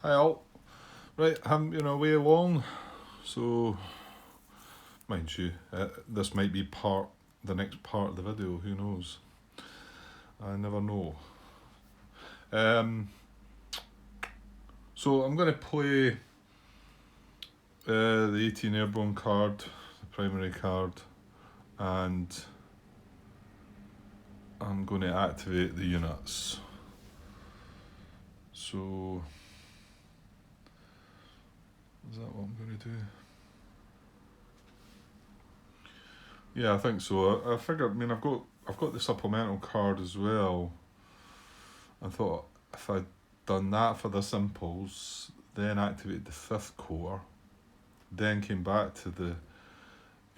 Hi all. Right, haven't been away long, so mind you, this might be the next part of the video. Who knows? I never know. Um, so I'm going to play the 18 airborne card, the primary card, and I'm going to activate the units. So is that what I'm going to do? Yeah, I think so. I figured. I mean, I've got the supplemental card as well. I thought if I'd done that for this impulse, then activated the fifth core, then came back to the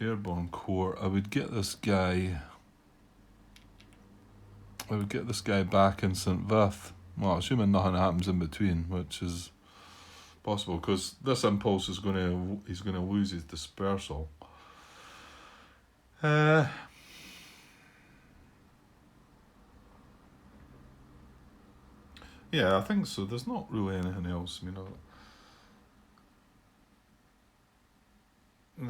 airborne core, I would get this guy. Back in St. Vith. Well, assuming nothing happens in between, which is possible because this impulse he's gonna lose his dispersal. Yeah, I think so. There's not really anything else. I mean,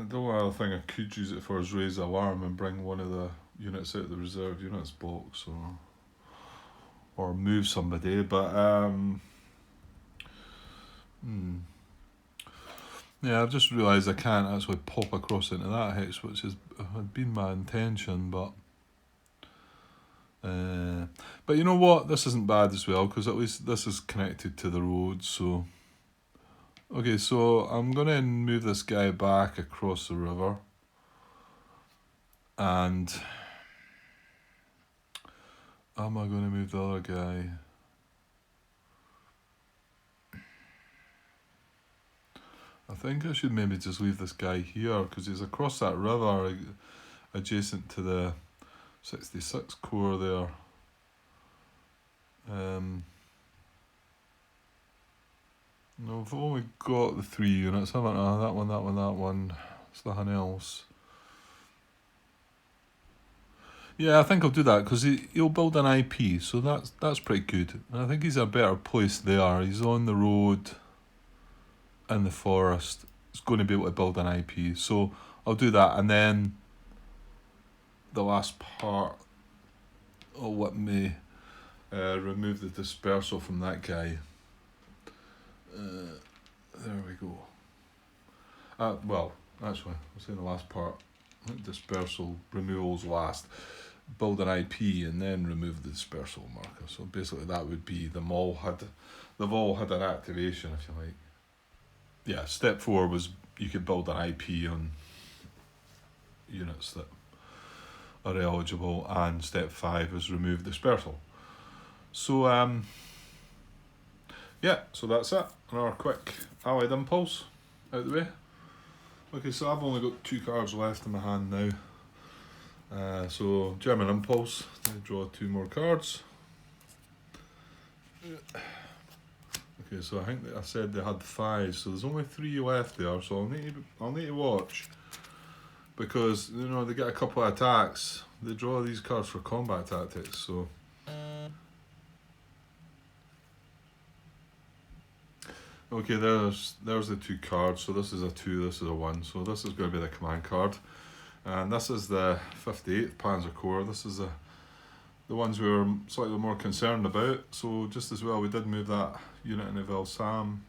the only other thing I could use it for is raise alarm and bring one of the units out of the reserve units box, or move somebody. But yeah, I've just realised I can't actually pop across into that hex, which had been my intention, but you know what? This isn't bad as well, because at least this is connected to the road, so... Okay, so I'm going to move this guy back across the river. And... am I going to move the other guy? I think I should maybe just leave this guy here, because he's across that river, adjacent to the 66 core there. No, I've only got the 3 units, haven't I? That one, that one, that one. There's nothing else. Yeah, I think I'll do that because he'll build an IP, so that's pretty good. And I think he's a better place there. He's on the road, in the forest. He's going to be able to build an IP, so I'll do that. And then the last part, I'll let me remove the dispersal from that guy. There we go. Well, actually, I'll say the last part. Dispersal removal's last. Build an IP and then remove the dispersal marker. So basically, that would be they've all had an activation, if you like. Yeah, step 4 was you could build an IP on units that are eligible, and step 5 is remove dispersal. So yeah, so that's it. Another quick allied impulse out of the way. Okay, so I've only got 2 cards left in my hand now. So German impulse. I draw 2 more cards. Okay, so I think that I said they had 5, so there's only 3 left there. So I'll need to watch, because you know they get a couple of attacks. They draw these cards for combat tactics. So okay, there's the 2 cards. So this is a 2, this is a 1. So this is going to be the command card, and this is the 58th Panzer Corps. This is the ones we were slightly more concerned about. So just as well, we did move that unit into Vilsam.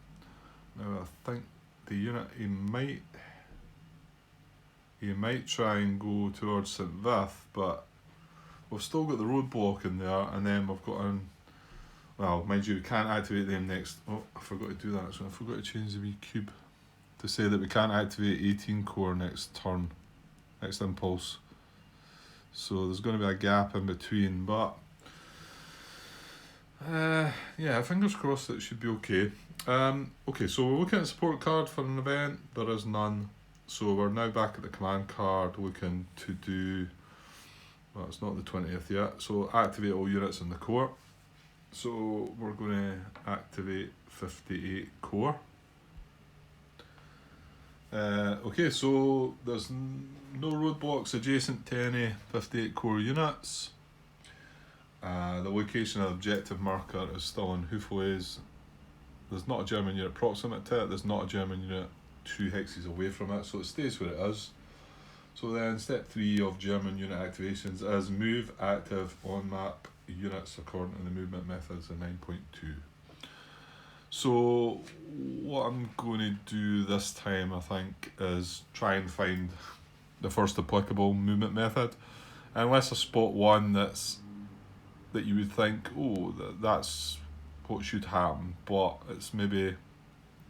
Now I think the unit he might try and go towards St. Vith, but we've still got the roadblock in there, and then we've got well, mind you, we can't activate them next. Oh, I forgot to do that. So I forgot to change the wee cube to say that we can't activate 18 core next turn, next impulse. So there's going to be a gap in between, but yeah, fingers crossed that it should be okay. Okay, so we're looking at a support card for an event. There is none. So we're now back at the command card, looking to do, well, it's not the 20th yet, so activate all units in the core. So we're going to activate 58 core. Okay, so there's no roadblocks adjacent to any 58 core units. The location of the objective marker is still on Hoofways. there's not a German unit proximate to it, there's not a German unit 2 hexes away from it, so it stays where it is. So then step 3 of German unit activations is move active on map units according to the movement methods in 9.2. So what I'm going to do this time, I think, is try and find the first applicable movement method. Unless I spot one that you would think, oh, that's what should happen, but it's maybe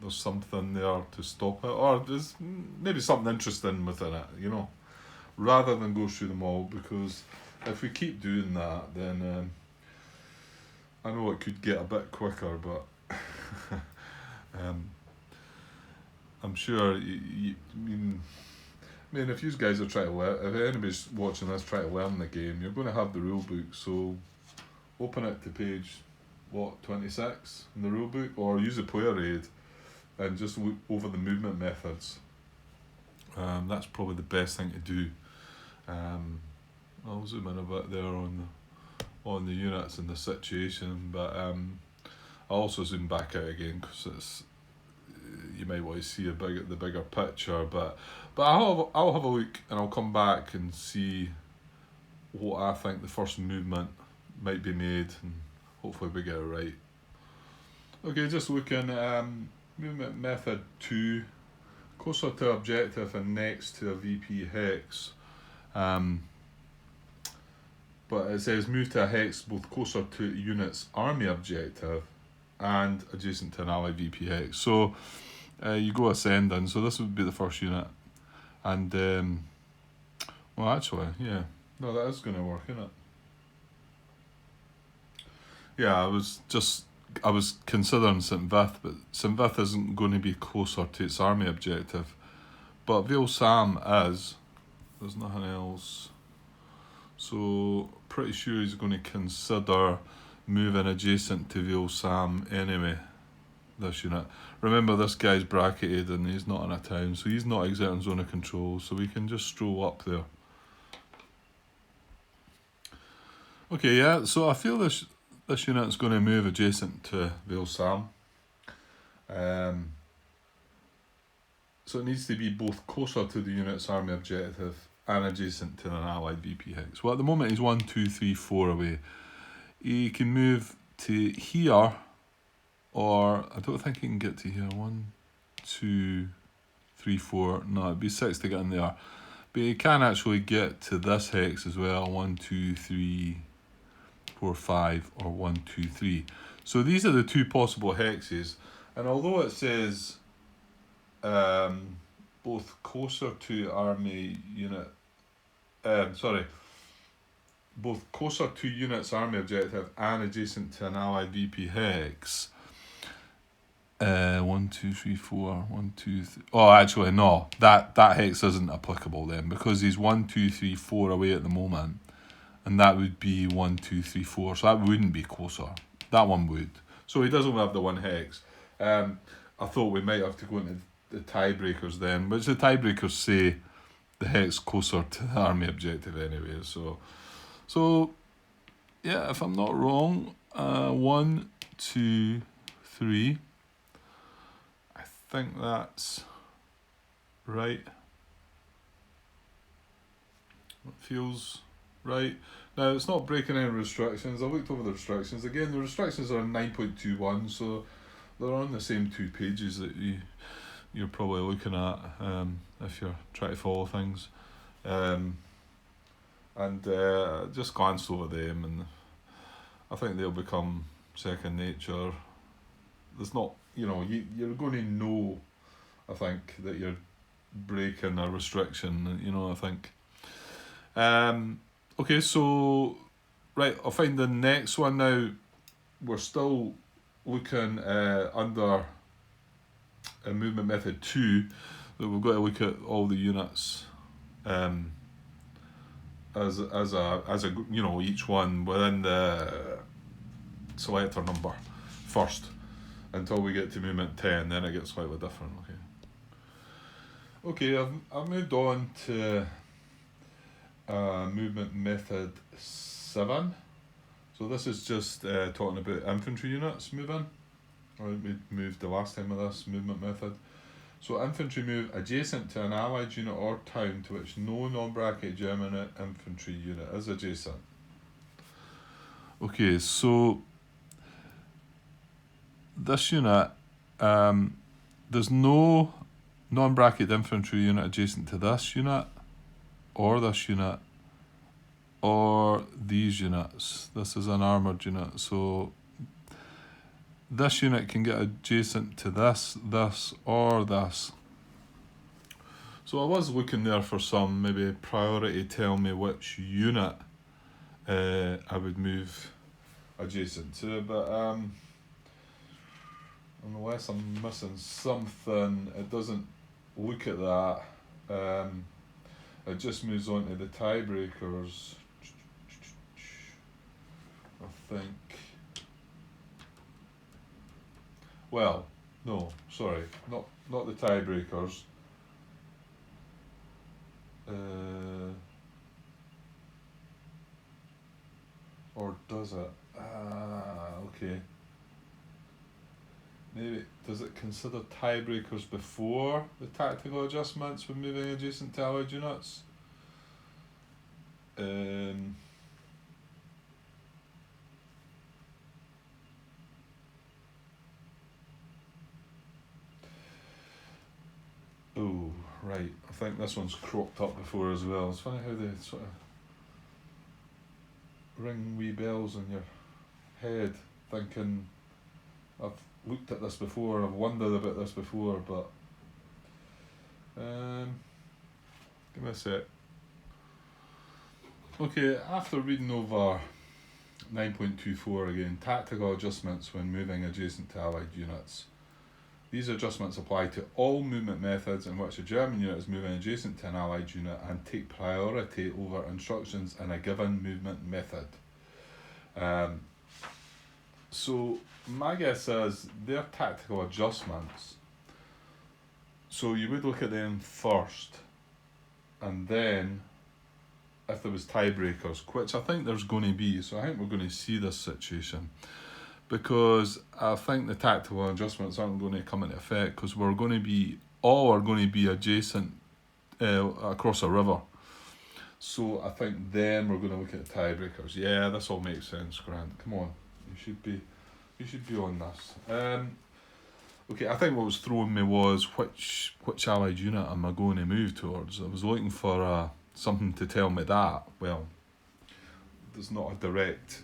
there's something there to stop it, or there's maybe something interesting within it, you know, rather than go through them all, because if we keep doing that, then I know it could get a bit quicker, but I'm sure I mean, if you guys are trying to learn, if anybody's watching this trying to learn the game, you're going to have the rule book, so open it to page 26 in the rule book, or use the player aid and just look over the movement methods. That's probably the best thing to do. I'll zoom in a bit there on the units and the situation, but I'll also zoom back out again because it's you might want to see the bigger picture. But I'll have a look and I'll come back and see what I think the first movement might be made, and hopefully we get it right. Okay, just looking movement method 2, closer to objective and next to a VP hex. But it says move to a hex both closer to unit's army objective and adjacent to an allied VP hex. So you go ascending, so this would be the first unit. And, well actually, yeah, no, that is going to work, isn't it? Yeah, I was considering St. Vith, but St. Vith isn't going to be closer to its army objective. But Vale Sam is. There's nothing else. So, pretty sure he's going to consider moving adjacent to Vale Sam anyway, this unit. Remember, this guy's bracketed and he's not in a town, so he's not exerting zone of control, so we can just stroll up there. Okay, yeah, so I feel this unit's going to move adjacent to Vale Sam. So it needs to be both closer to the unit's army objective and adjacent to an allied VP hex. Well, at the moment he's 1, 2, 3, 4 away. He can move to here, or I don't think he can get to here. 1, 2, 3, 4. No, it'd be 6 to get in there. But he can actually get to this hex as well. 1, 2, 3, 4, 5, or 1, 2, 3. So these are the two possible hexes. And although it says both closer to army unit, both closer to unit's army objective and adjacent to an allied VP hex. 1, 2, 3, 4, 1, 2, 3. Oh, actually, no. That hex isn't applicable then, because he's 1, 2, 3, 4 away at the moment, and that would be 1, 2, 3, 4. So that wouldn't be closer. That one would. So he does only have the one hex. I thought we might have to go into the tiebreakers then, which the tiebreakers say the hex closer to the army objective anyway. So yeah, if I'm not wrong, 1, 2, 3. I think that's right. It feels right. Now, it's not breaking any restrictions. I looked over the restrictions. Again, the restrictions are 9.21, so they're on the same 2 pages that you're probably looking at if you're trying to follow things. Just glanced over them, and I think they'll become second nature. There's not, you're going to know, I think, that you're breaking a restriction, I think. Okay, so, right, I'll find the next one now. We're still looking under movement method 2, that we've got to look at all the units as a each one within the selector number first, until we get to movement 10, then it gets slightly different. Okay, I've moved on to movement method 7. So this is just talking about infantry units moving. I think we moved the last time with this movement method. So infantry move adjacent to an allied unit or town to which no non-bracket German infantry unit is adjacent. Okay, so this unit, there's no non-bracket infantry unit adjacent to this unit, or this unit, or these units. This is an armoured unit, so this unit can get adjacent to this, or this. So I was looking there for some maybe priority, tell me which unit I would move adjacent to, but unless I'm missing something, it doesn't look at that. It just moves on to the tiebreakers. I think. Well, no, sorry, not the tiebreakers. Or does it? Okay. Maybe, does it consider tiebreakers before the tactical adjustments when moving adjacent to allied units? Oh, right. I think this one's cropped up before as well. It's funny how they sort of ring wee bells in your head, thinking I've looked at this before, I've wondered about this before, but give me a sec. Okay, after reading over 9.24 again, tactical adjustments when moving adjacent to allied units. These adjustments apply to all movement methods in which a German unit is moving adjacent to an allied unit and take priority over instructions in a given movement method. So my guess is they're tactical adjustments. So you would look at them first, and then if there was tiebreakers, which I think there's going to be, so I think we're going to see this situation, because I think the tactical adjustments aren't going to come into effect because we're going to be, all are going to be adjacent across a river. So I think then we're going to look at the tiebreakers. Yeah, this all makes sense, Grant. Come on, you should be on this. Okay, I think what was throwing me was which allied unit am I going to move towards. I was looking for something to tell me that. Well, there's not a direct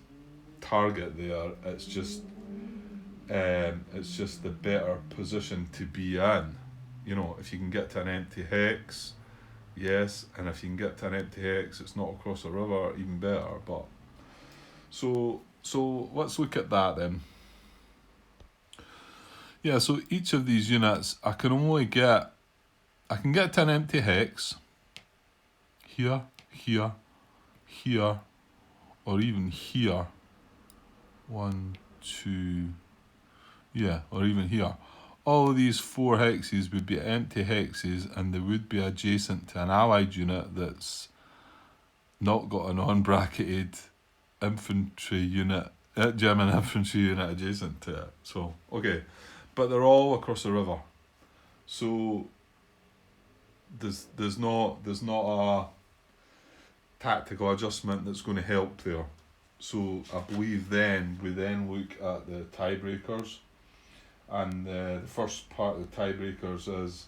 target there. It's just the better position to be in. You know, if you can get to an empty hex, yes, and if you can get to an empty hex, it's not across a river, even better. But so let's look at that then. Yeah, so each of these units, I can get to an empty hex here, here, here, or even here. 1, 2, yeah, or even here. All of these 4 hexes would be empty hexes, and they would be adjacent to an allied unit that's not got a non-bracketed infantry unit, German infantry unit adjacent to it. So, okay, but they're all across the river. So there's not a tactical adjustment that's going to help there. So I believe we then look at the tiebreakers, and the first part of the tiebreakers is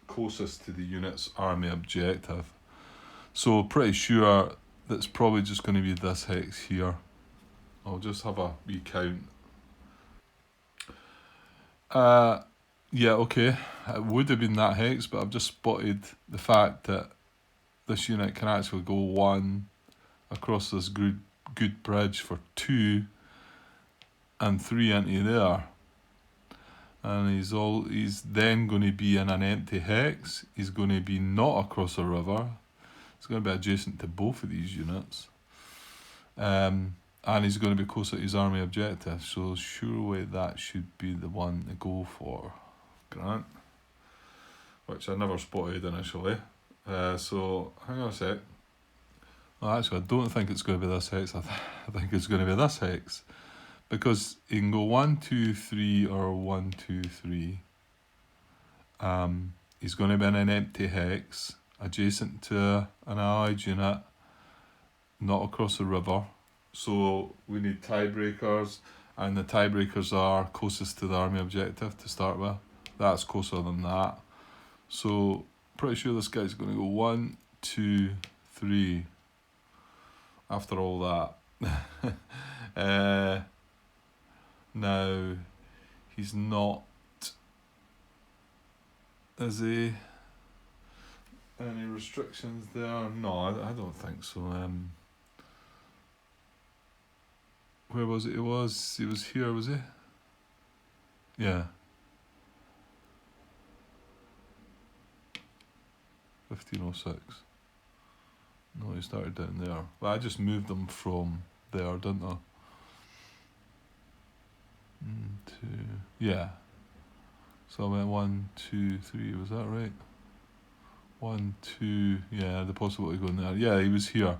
closest to the unit's army objective. So pretty sure that's probably just going to be this hex here. I'll just have a wee count. Yeah, okay, it would have been that hex, but I've just spotted the fact that this unit can actually go 1 across this good bridge for 2 and 3 into there, and he's then going to be in an empty hex. He's going to be not across a river. It's going to be adjacent to both of these units, and he's going to be closer to his army objective. So surely that should be the one to go for, Grant, which I never spotted initially. So hang on a sec. Well, actually, I don't think it's going to be this hex. I think it's going to be this hex, because he can go 1, 2, 3 or 1, 2, 3. He's going to be in an empty hex adjacent to an allied unit, not across the river. So we need tiebreakers, and the tiebreakers are closest to the army objective to start with. That's closer than that. So pretty sure this guy's going to go 1, 2, 3 after all that. Now, he's not, is he? Any restrictions there? No, I don't think so. Where was it? He was here, was he? Yeah. 1506. No, he started down there. But I just moved them from there, didn't I? 2. Yeah. So I went 1, 2, 3. Was that right? 1, 2. Yeah, the possibility going there. Yeah, he was here.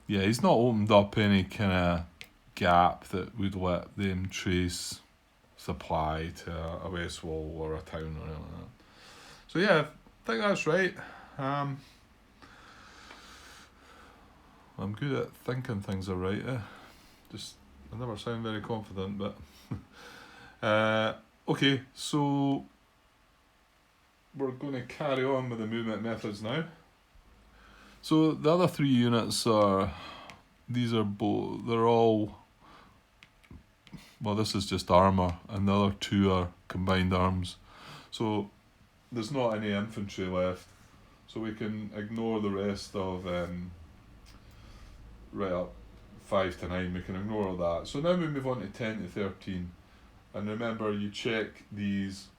Yeah, he's not opened up any kind of gap that would let them trace supply to a west wall or a town or anything like that. So yeah, I think that's right. I'm good at thinking things are right. Just I never sound very confident, but okay. So we're going to carry on with the movement methods now. So the other 3 units are, these are both, they're all, well, this is just armour, and the other 2 are combined arms. So there's not any infantry left, so we can ignore the rest of right up 5 to 9, we can ignore all that. So now we move on to 10 to 13, and remember you check these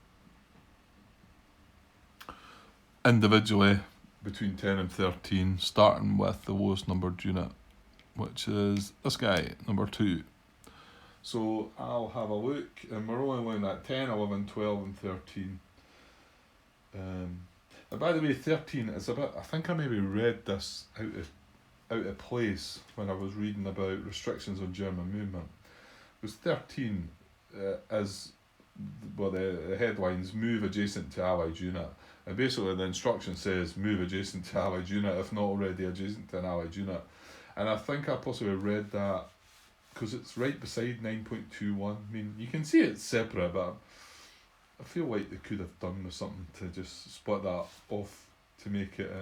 individually between 10 and 13, starting with the lowest numbered unit, which is this guy, number 2. So I'll have a look, and we're only looking at 10, 11, 12 and 13. And by the way, 13 is a bit, I think I maybe read this out of place when I was reading about restrictions on German movement. Because 13 is, well, the headlines, move adjacent to Allied unit. And basically the instruction says move adjacent to Allied unit, if not already adjacent to an Allied unit. And I think I possibly read that because it's right beside 9.21. I mean, you can see it's separate, but I feel like they could have done with something to just split that off to make it,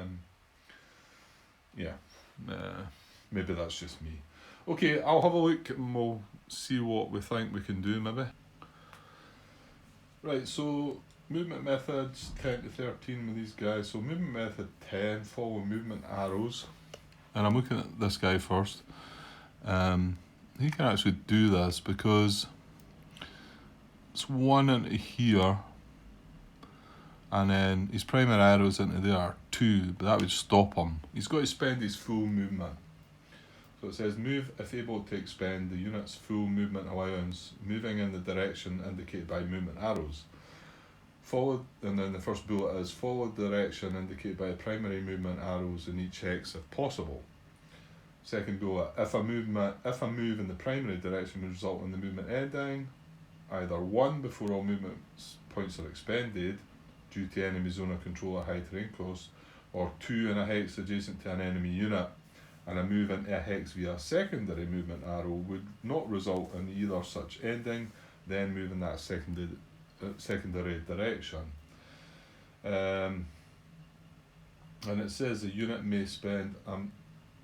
maybe that's just me. Okay, I'll have a look and we'll see what we think we can do maybe. Right, so movement methods 10 to 13 with these guys. So movement method 10, follow movement arrows. And I'm looking at this guy first. He can actually do this because it's 1 into here, and then his primary arrows into there are 2, but that would stop him. He's got to spend his full movement. So it says move if able to expend the unit's full movement allowance, moving in the direction indicated by movement arrows. Followed, and then the first bullet is follow the direction indicated by primary movement arrows in each hex if possible. Second bullet, if a move in the primary direction would result in the movement ending, either 1 before all movement points are expended due to enemy zone of control or high terrain costs, or 2 in a hex adjacent to an enemy unit, and a move into a hex via a secondary movement arrow would not result in either such ending, then move in that secondary direction. And it says the unit may spend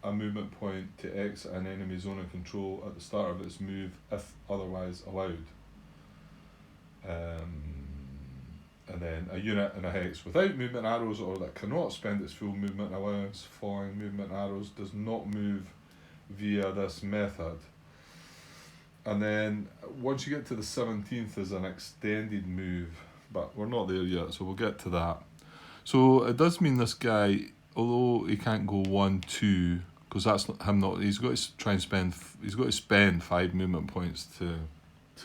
a movement point to exit an enemy zone of control at the start of its move if otherwise allowed. And then a unit in a hex without movement arrows or that cannot spend its full movement allowance following movement arrows does not move via this method. And then once you get to the 17th is an extended move, but we're not there yet, so we'll get to that. So it does mean this guy, although he can't go 1, 2, because that's not him. Not he's got to try and spend. He's got to spend 5 movement points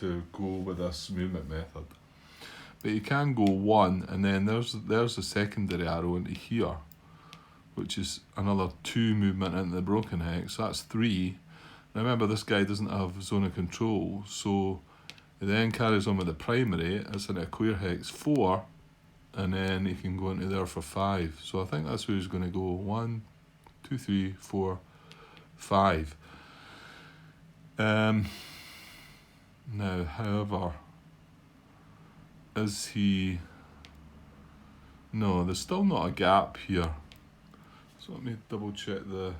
to go with this movement method. But he can go 1, and then there's a secondary arrow into here, which is another 2 movement into the broken hex. So that's 3. Remember, this guy doesn't have zone of control, so he then carries on with the primary. It's in a queer hex 4, and then he can go into there for 5. So I think that's where he's going to go. 1, 2, 3, 4, 5. Now, however, is he... No, there's still not a gap here. So let me double check the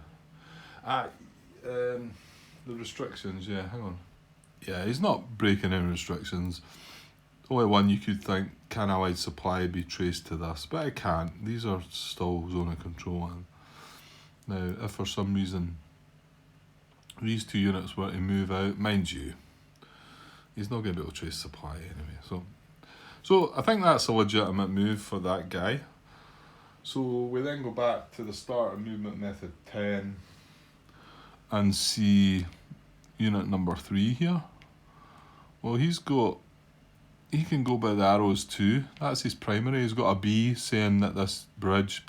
restrictions. Yeah, hang on. Yeah, he's not breaking any restrictions. Only one you could think, can allied supply be traced to this? But it can't. These are still zone of control. Now, if for some reason these 2 units were to move out, mind you, he's not going to be able to trace supply anyway. So I think that's a legitimate move for that guy. So we then go back to the start of movement method 10 and see unit number 3 here. Well, he can go by the arrows too. That's his primary. He's got a B saying that this bridge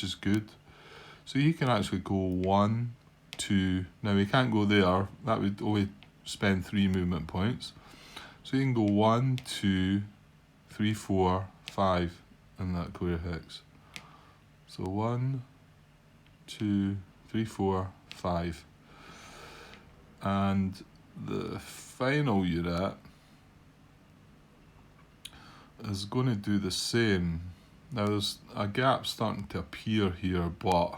is good. So he can actually go 1, 2. Now he can't go there. That would only spend 3 movement points. So you can go 1, 2, 3, 4, 5 in that queer hex. So 1, 2, 3, 4, 5. And the final unit is going to do the same. Now there's a gap starting to appear here, but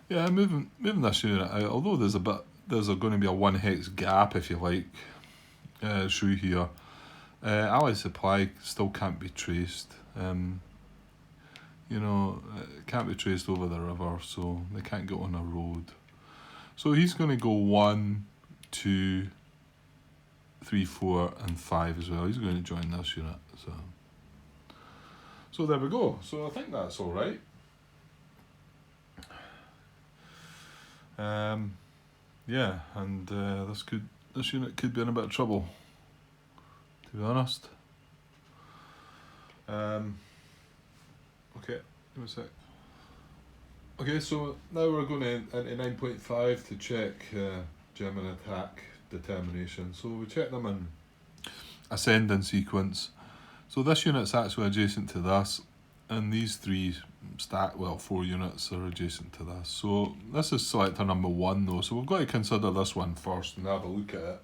yeah, moving this unit out, although there's going to be a 1 hex gap, if you like, through here. Allied supply still can't be traced. It can't be traced over the river, so they can't get on a road. So he's going to go 1, 2, 3, 4, and 5 as well. He's going to join this unit. So there we go. So I think that's all right. Yeah, and this unit could be in a bit of trouble, to be honest. Okay, give me a sec. Okay, so now we're going into 9.5 to check German attack determination. So we check them in ascending sequence. So this unit's actually adjacent to this, and these 4 units are adjacent to this. So this is selector number 1 though, so we've got to consider this one first and have a look at it.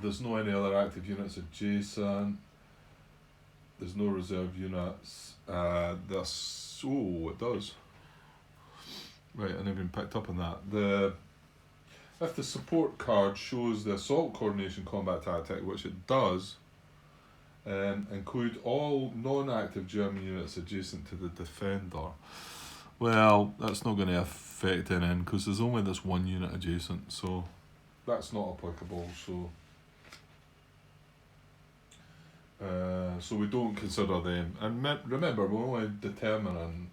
There's no any other active units adjacent. There's no reserve units. It does. Right, I never even picked up on that. If the support card shows the assault coordination combat tactic, which it does, include all non-active German units adjacent to the defender. Well, that's not going to affect any, because there's only this 1 unit adjacent, so that's not applicable. So we don't consider them. And remember, we're only determining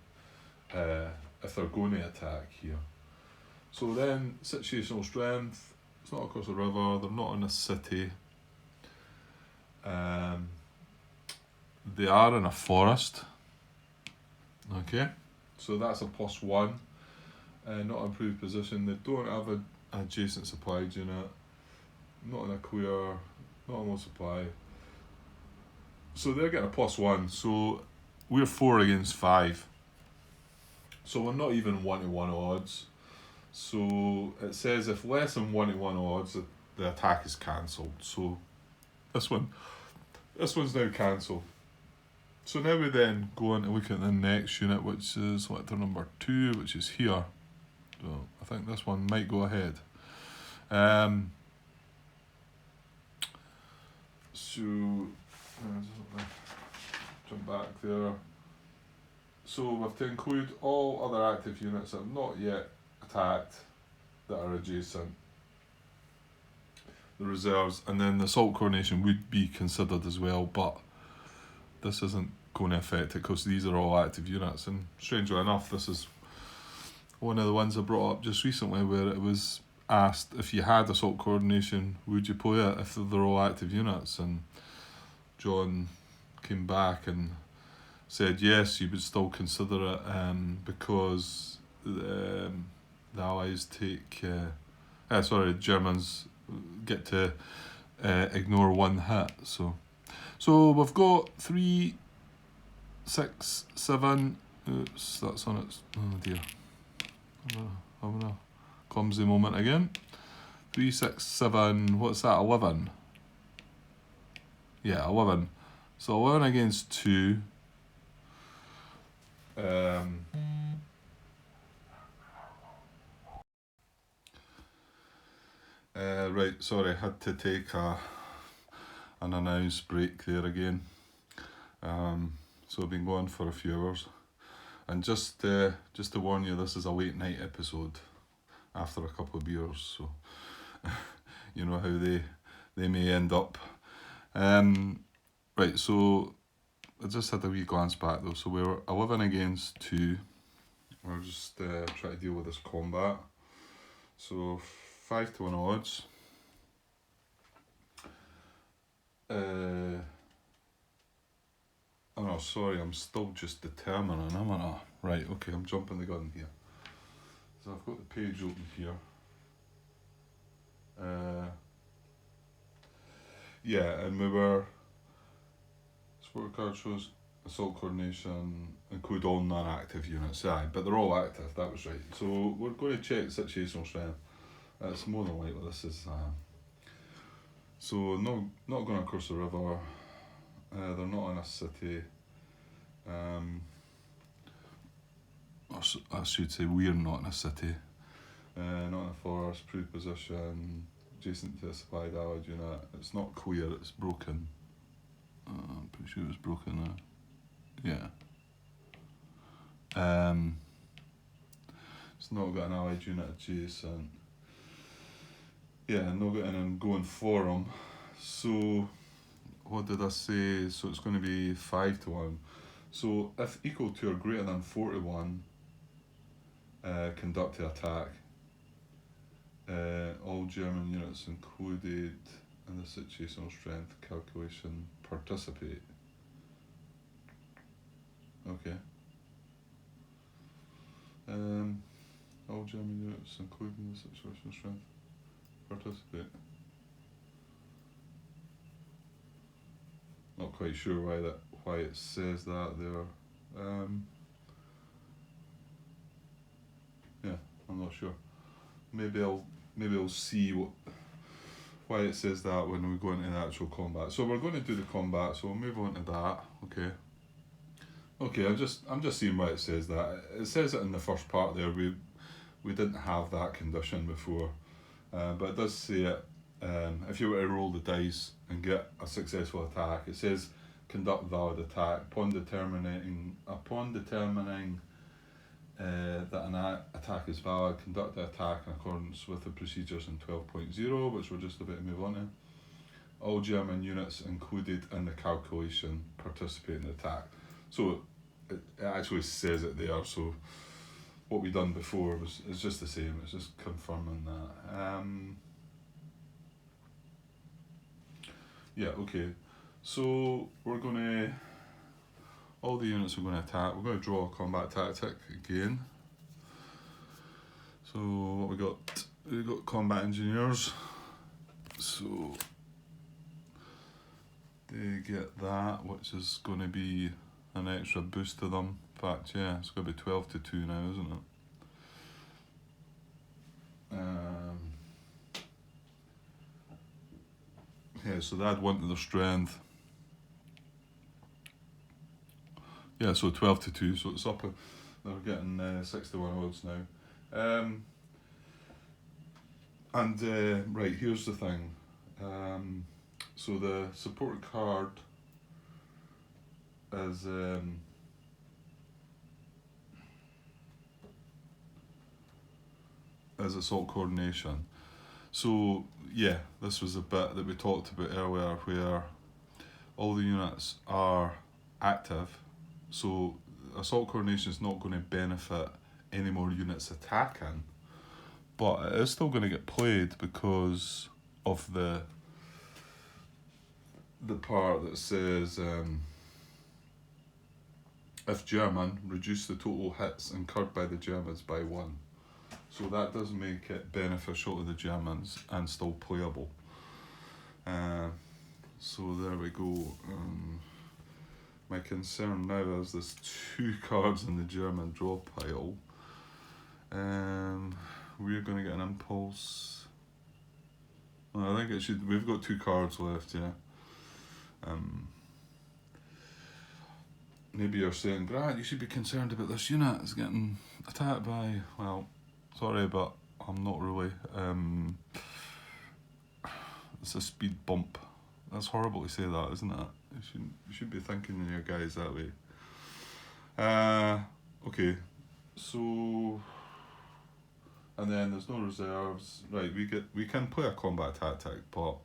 if they're going to attack here. So then, situational strength, it's not across the river, they're not in a city. They are in a forest. Okay, so that's a +1. Not improved position. They don't have an adjacent supply unit. Not in a queer, not on low supply. So they're getting a +1. So we're 4 against 5. So we're not even 1-to-1 odds. So it says if less than 1-to-1 odds, the attack is cancelled. So this one's now cancelled. So now we then go on to look at the next unit, which is selector number 2, which is here. So I think this one might go ahead. Jump back there. So we have to include all other active units that have not yet attacked that are adjacent, the reserves, and then the assault coordination would be considered as well, but this isn't going to affect it because these are all active units. And strangely enough, this is one of the ones I brought up just recently, where it was asked if you had assault coordination, would you play it if they're all active units? And John came back and said yes, you would still consider it, because the Allies the Germans get to ignore one hit. So we've got 3, 6, 7. Oops, that's on its. Oh dear. Having a clumsy moment again. 3, 6, 7. What's that? 11. Yeah, 11. So 11 against 2. Right, sorry, I had to take an announced break there again. So I've been going for a few hours. And just to warn you, this is a late night episode after a couple of beers, so you know how they may end up. Right, so I just had a wee glance back though. So we were 11 against 2. We're just trying to deal with this combat. So 5-1 odds. Oh no, sorry, I'm still just determining. Right, okay, I'm jumping the gun here. So I've got the page open here. Yeah, and we were. Sport card shows assault coordination include all non-active units. Aye, but they're all active. That was right. So we're going to check situational strength. It's more than likely this is. So not going across the river. They're not in a city. I should say we're not in a city. Not in a forest. Pre-position. Adjacent to a supplied allied unit. It's not clear. It's broken. I'm pretty sure it was broken now. Yeah. It's not got an allied unit adjacent. Yeah, not got in and going for them. So, what did I say? So it's going to be 5-1. So if equal to or greater than 4-1, conduct the attack. All German units included in the situational strength calculation participate. Okay. All German units included in the situational strength participate. Not quite sure why it says that there. Yeah, I'm not sure. Maybe I'll see why it says that when we go into the actual combat. So we're going to do the combat. So we'll move on to that. Okay. Okay, I'm just seeing why it says that. It says it in the first part there. We didn't have that condition before, but it does say it. If you were to roll the dice and get a successful attack, it says conduct valid attack upon determining that an attack is valid. Conduct the attack in accordance with the procedures in 12.0, which we're just about to move on to. All German units included in the calculation participate in the attack. So it actually says it there. So what we done before is just the same. It's just confirming that. Yeah. Okay. So we're gonna. All the units are going to attack. We're going to draw a combat tactic again. So what we got? We got combat engineers. So they get that, which is going to be an extra boost to them. In fact, yeah, it's going to be 12-2 now, isn't it? Yeah, so they add 1 to their strength. Yeah, so 12-2, so it's up. They're getting 6-1 odds now. Right, here's the thing. So the support card is assault coordination. So yeah, this was a bit that we talked about earlier, where all the units are active. So assault coordination is not going to benefit any more units attacking, but it is still going to get played because of the part that says if German, reduce the total hits incurred by the Germans by 1. So that does make it beneficial to the Germans and still playable. So there we go. My concern now is there's 2 cards in the German draw pile. We're going to get an impulse. Well, I think it should. We've got 2 cards left, yeah. Maybe you're saying, Grant, you should be concerned about this unit. It's getting attacked by. Well, sorry, but I'm not really. It's a speed bump. That's horrible to say that, isn't it? You should be thinking in your guys that way. Okay, so, and then there's no reserves. Right, we can play a combat tactic, but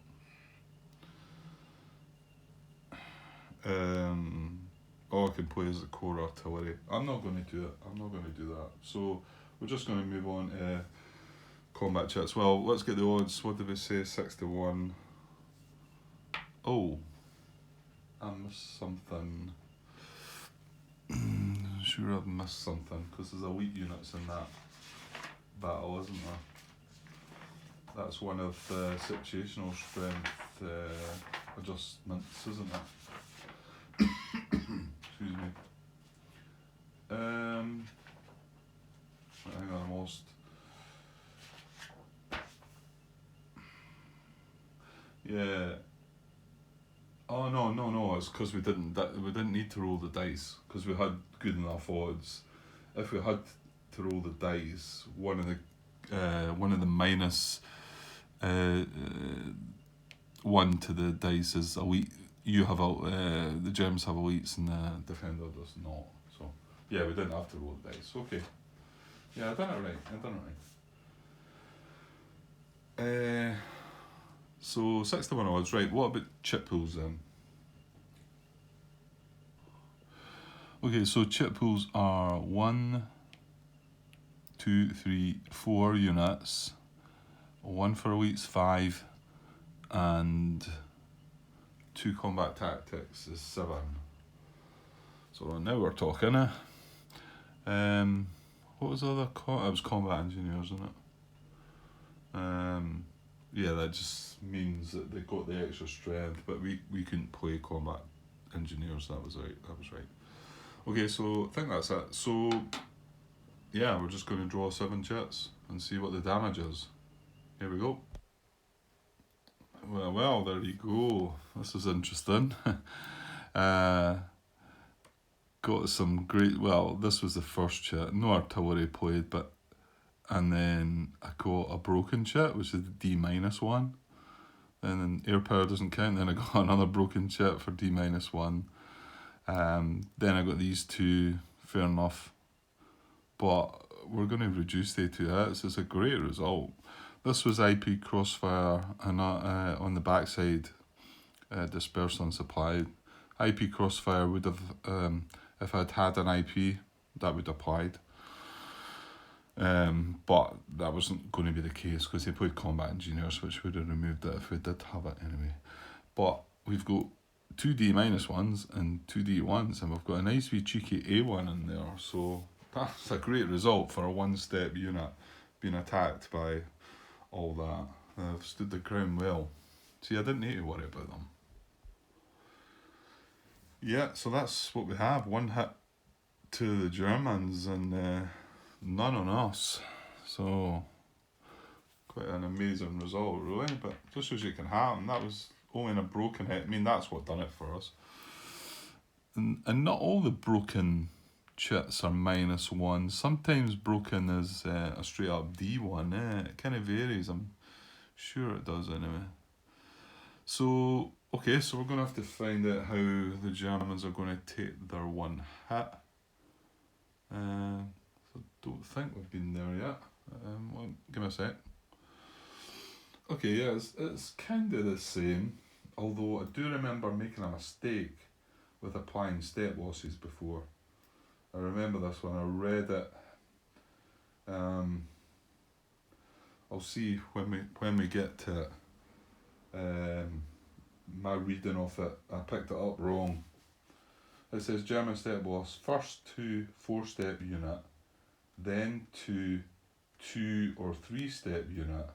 all I can play is the core artillery. I'm not going to do it. I'm not going to do that. So we're just going to move on to combat chats. Well, let's get the odds. What did we say? 6-1. Oh, I missed something. Sure, I've missed something because there's elite units in that battle, isn't there? That's one of the situational strength adjustments, isn't it? Excuse me. Hang on, I'm lost. Yeah. Oh no! It's because we didn't need to roll the dice because we had good enough odds. If we had to roll the dice, one of the minus 1 to the dice is elite. You have the Germans have elites and the defender does not. So yeah, we didn't have to roll the dice. Okay. Yeah, I done it right. So 6-1 odds, right? What about chip pools then? Okay, so chip pools are 1, 2, 3, 4 units. 1 for elites 5, and 2 combat tactics is 7. So now we're talking. What was the other? It was combat engineers, isn't it? Yeah, that just means that they got the extra strength, but we couldn't play combat engineers. That was right. Okay, so I think that's it. So yeah, we're just going to draw 7 chits and see what the damage is. Here we go. Well, there you go. This is interesting. Got some great. Well, this was the first chit. No artillery played, and then I got a broken chit, which is the D-1. And then air power doesn't count. Then I got another broken chit for D-1. Then I got these 2. Fair enough. But we're going to reduce the 2 hits. It's a great result. This was IP Crossfire, and on the backside, dispersed and supplied. IP Crossfire would have, if I'd had an IP, that would have applied. But that wasn't going to be the case because they played combat engineers, which would have removed it if we did have it anyway. But we've got 2 D-1s and 2 D-1s, and we've got a nice wee cheeky A1 in there. So that's a great result for a 1-step unit being attacked by all that. They've stood the ground well. See, I didn't need to worry about them. Yeah, so that's what we have. 1 hit to the Germans and none on us. So quite an amazing result, really. But just as you can have, and that was only in a broken hit. I mean, that's what done it for us. And not all the broken chits are -1. Sometimes broken is a straight up D1. It kind of varies. I'm sure it does anyway. So okay, so we're going to have to find out how the Germans are going to take their 1 hit. So I don't think we've been there yet. Well, give me a sec. Okay, yeah, it's kind of the same, although I do remember making a mistake with applying step losses before. I remember this when I read it. I'll see when we get to it. My reading of it, I picked it up wrong. It says German step boss, first to 4-step unit, then to 2 or 3-step unit.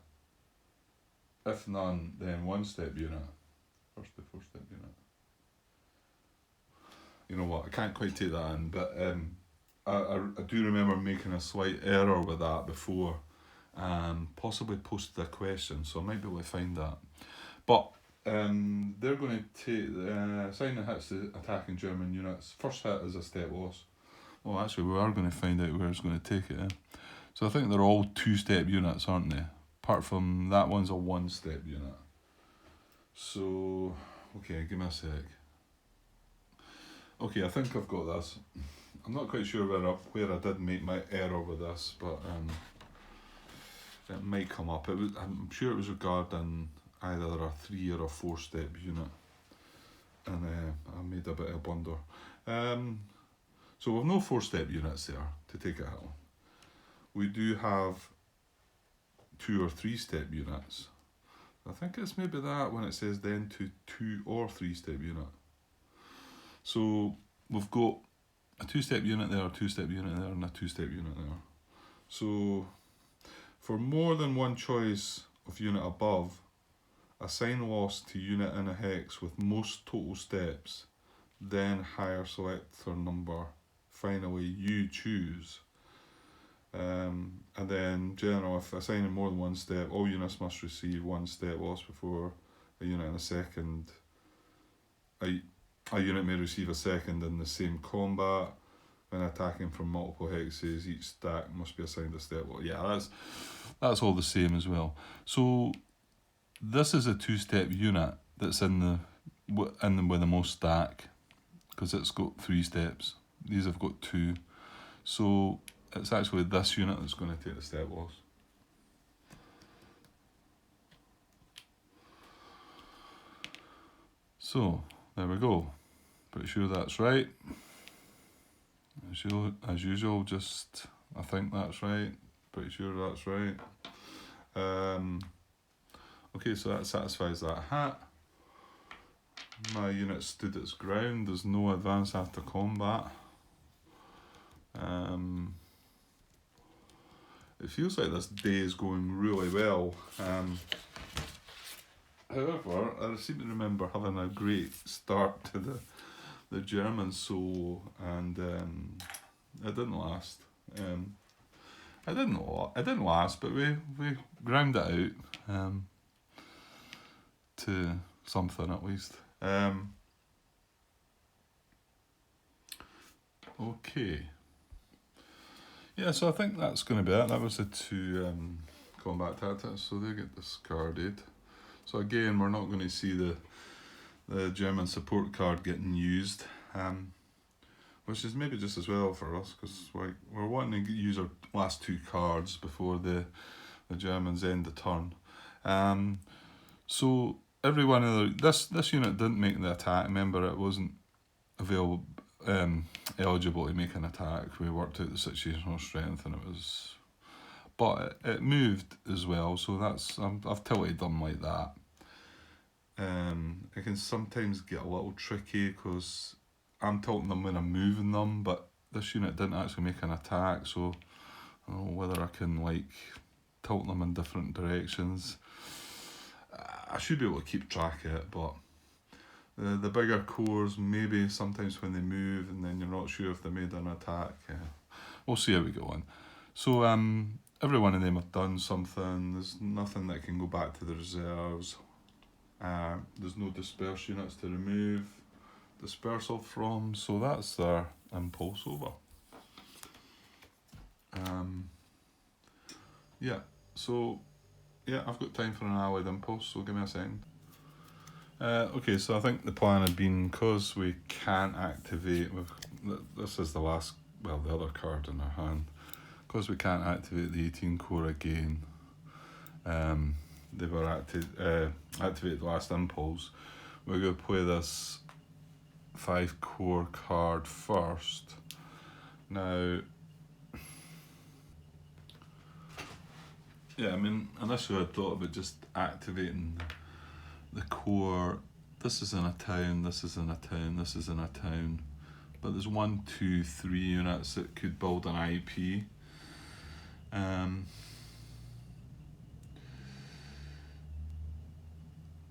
If none, then 1-step unit. First to 4-step unit. You know what? I can't quite take that in, but I do remember making a slight error with that before. Possibly posted a question, so I might be able to find that. But they're going to take assigning hits to attacking German units. First hit is a step loss. Well, actually, we are going to find out where it's going to take it. So I think they're all 2-step units, aren't they? Apart from that one's a 1-step unit. So, okay, give me a sec. Okay, I think I've got this. I'm not quite sure where I did make my error with this, but it might come up. I'm sure it was regarding either a 3 or a 4-step unit, and I made a bit of a blunder. So we've no 4-step units there to take it out. We do have 2 or 3-step units. I think it's maybe that when it says then to 2 or 3-step unit. So we've got a 2-step unit there, a 2-step unit there, and a 2-step unit there. So for more than one choice of unit above, assign loss to unit in a hex with most total steps, then higher selector number. Finally, you choose. And then general, if assigning more than one step, all units must receive 1 step loss before a unit in a second. A unit may receive a second in the same combat. When attacking from multiple hexes, each stack must be assigned a step loss. Yeah, that's all the same as well. So this is a 2-step unit that's in with the most stack, because it's got 3 steps. These have got 2. So it's actually this unit that's going to take the step loss. So there we go. Pretty sure that's right. As usual, just I think that's right. Pretty sure that's right. Okay, so that satisfies that hat. My unit stood its ground. There's no advance after combat. It feels like this day is going really well. However, I seem to remember having a great start to the German solo, and it didn't last. It didn't last, but we ground it out to something at least. Okay. Yeah, so I think that's going to be it. That was the 2 combat tactics, so they get discarded. So again, we're not going to see the German support card getting used, which is maybe just as well for us, because we're wanting to use our last 2 cards before the Germans end the turn. So every one of this unit didn't make the attack. Remember, it wasn't available. Eligible to make an attack. We worked out the situational strength, and but it moved as well. So I've tilted them like that. It can sometimes get a little tricky because I'm tilting them when I'm moving them, but this unit didn't actually make an attack. So I don't know whether I can tilt them in different directions. I should be able to keep track of it, but. The bigger cores, maybe sometimes when they move and then you're not sure if they made an attack. We'll see how we go on. So every one of them have done something. There's nothing that can go back to the reserves. There's no disperse units to remove dispersal from, so that's their impulse over. I've got time for an allied impulse, so give me a second. Okay, so I think the plan had been, because we can't activate, this is the other card in our hand, because we can't activate the 18 core again, they were activated the last impulse, we're going to play this 5 core card first. Now, initially I thought about just activating the core. This is in a town, this is in a town, this is in a town, but there's 1, 2, 3 units that could build an IP.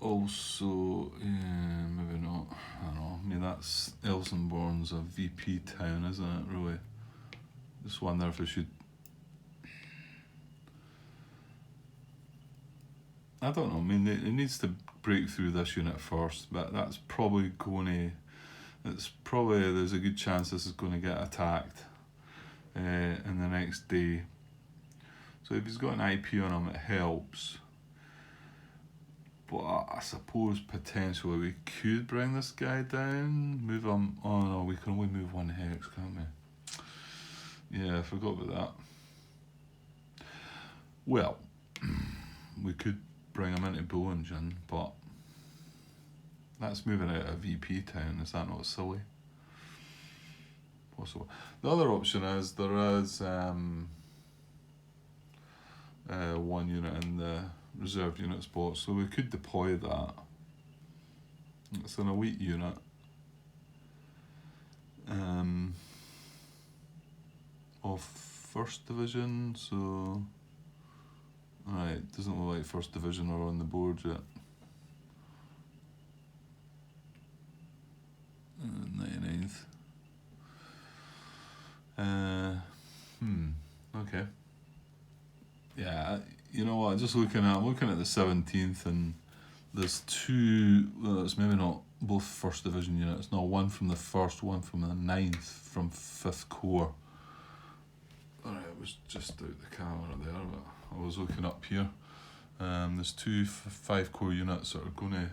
Also, maybe not. I don't know. I mean, that's Elsenborn's a VP town, isn't it? Really. Just wonder if I should. I don't know. I mean, it needs to break through this unit first, but that's probably going to. There's a good chance this is going to get attacked in the next day. So if he's got an IP on him, it helps. But I suppose potentially we could bring this guy down, move him. Oh no, we can only move 1 hex, can't we? Yeah, I forgot about that. Well, we could bring him into Bollingen, but that's moving out of VP town. Is that not silly? Possible. The other option is there is 1 unit in the reserved unit spot, so we could deploy that. It's an elite unit. Of 1st Division, so right, doesn't look like 1st Division are on the board yet. 99th. Okay. Yeah, you know what? I'm looking at the 17th, and there's 2. Well, it's maybe not both 1st Division units. No, 1 from the 1st, 1 from the 9th, from 5th Corps. Alright, it was just out the camera there, but I was looking up here. There's 2 5 Corps units that are going to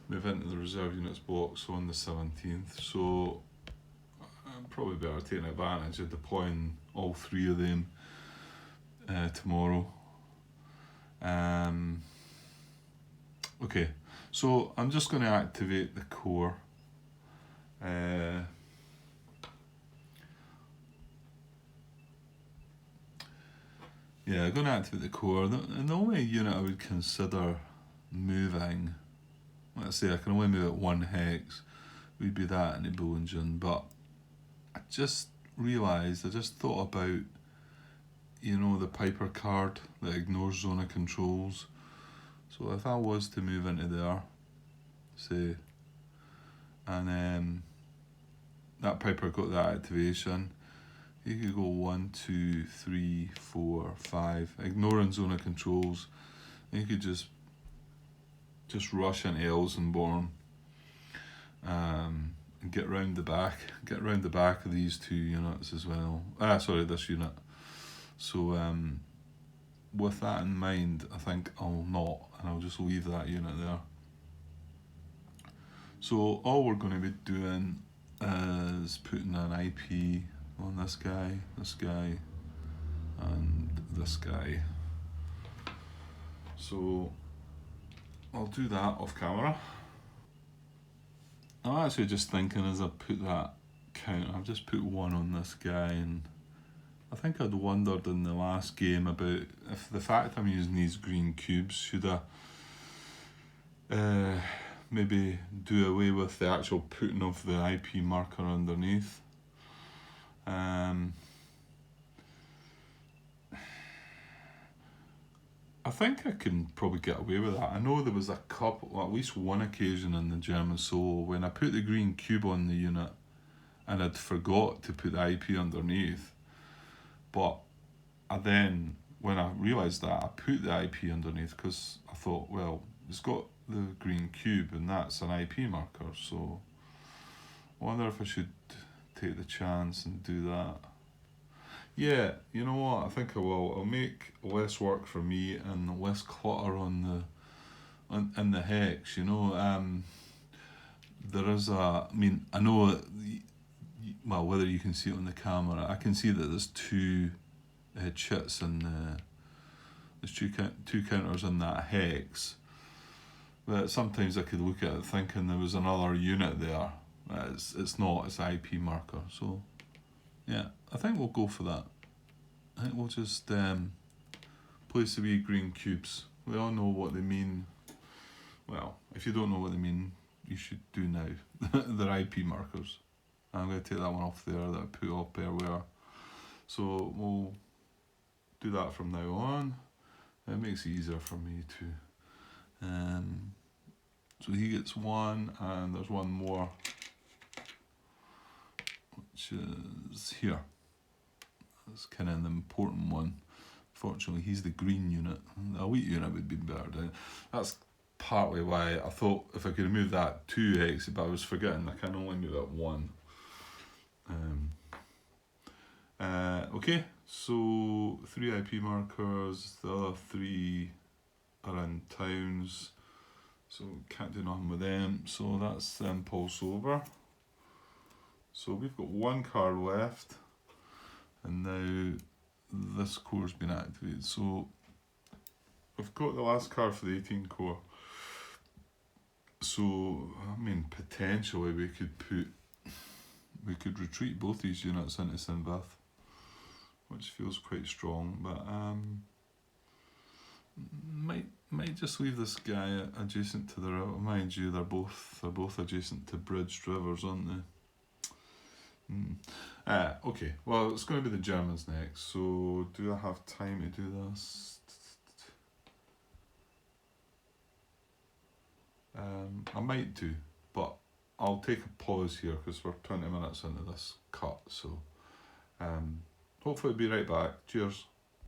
move into the reserve units box on the 17th. So I'm probably better taking advantage of deploying all 3 of them tomorrow. Okay, so I'm just going to activate the core. Yeah, I'm going to activate the core. The only unit I would consider moving, let's say I can only move it 1 hex, would be that in the Bollingen, but I just thought about, the Piper card that ignores zone of controls. So if I was to move into there, say, and that Piper got that activation, you could go 1, 2, 3, 4, 5, ignoring zone of controls. And you could just rush into Elsenborn, and get round the back of these 2 units as well. This unit. So with that in mind, I think I'll not, and I'll just leave that unit there. So all we're going to be doing is putting an IP on this guy, and this guy. So I'll do that off camera. I'm actually just thinking as I put that count, I've just put 1 on this guy, and I think I'd wondered in the last game about if the fact I'm using these green cubes, should I maybe do away with the actual putting of the IP marker underneath. I think I can probably get away with that. I know there was at least one occasion in the German solo when I put the green cube on the unit and I'd forgot to put the IP underneath. But when I realised that, I put the IP underneath because I thought, well, it's got the green cube and that's an IP marker, so I wonder if I should take the chance and do that. Yeah, you know what, I think I will. I'll make less work for me and less clutter in the hex, There is I know, well, whether you can see it on the camera, I can see that there's 2 chits and there's 2 counters in that hex. But sometimes I could look at it thinking there was another unit there. It's not, it's an IP marker. So yeah, I think we'll go for that. I think we'll just place the wee green cubes. We all know what they mean. Well, if you don't know what they mean, you should do now. They're IP markers. I'm going to take that one off there that I put up earlier. So we'll do that from now on. It makes it easier for me to. So he gets one, and there's one more, which is here. That's kind of the important one. Fortunately, he's the green unit. The wheat unit would be better down. That's partly why I thought if I could move that 2x, but I was forgetting I can only move that 1. Okay, so 3 IP markers, the other 3 are in towns, so can't do nothing with them, so that's them pulse over. So we've got 1 card left, and now this core's been activated. So we've got the last card for the 18 core. So I mean, potentially we could retreat both these units into Sinbeth, which feels quite strong, but might just leave this guy adjacent to the river. Mind you, they're both adjacent to bridged rivers, aren't they? Okay, well, it's going to be the Germans next, so do I have time to do this? I might do, but I'll take a pause here because we're 20 minutes into this cut, so hopefully I'll be right back. Cheers.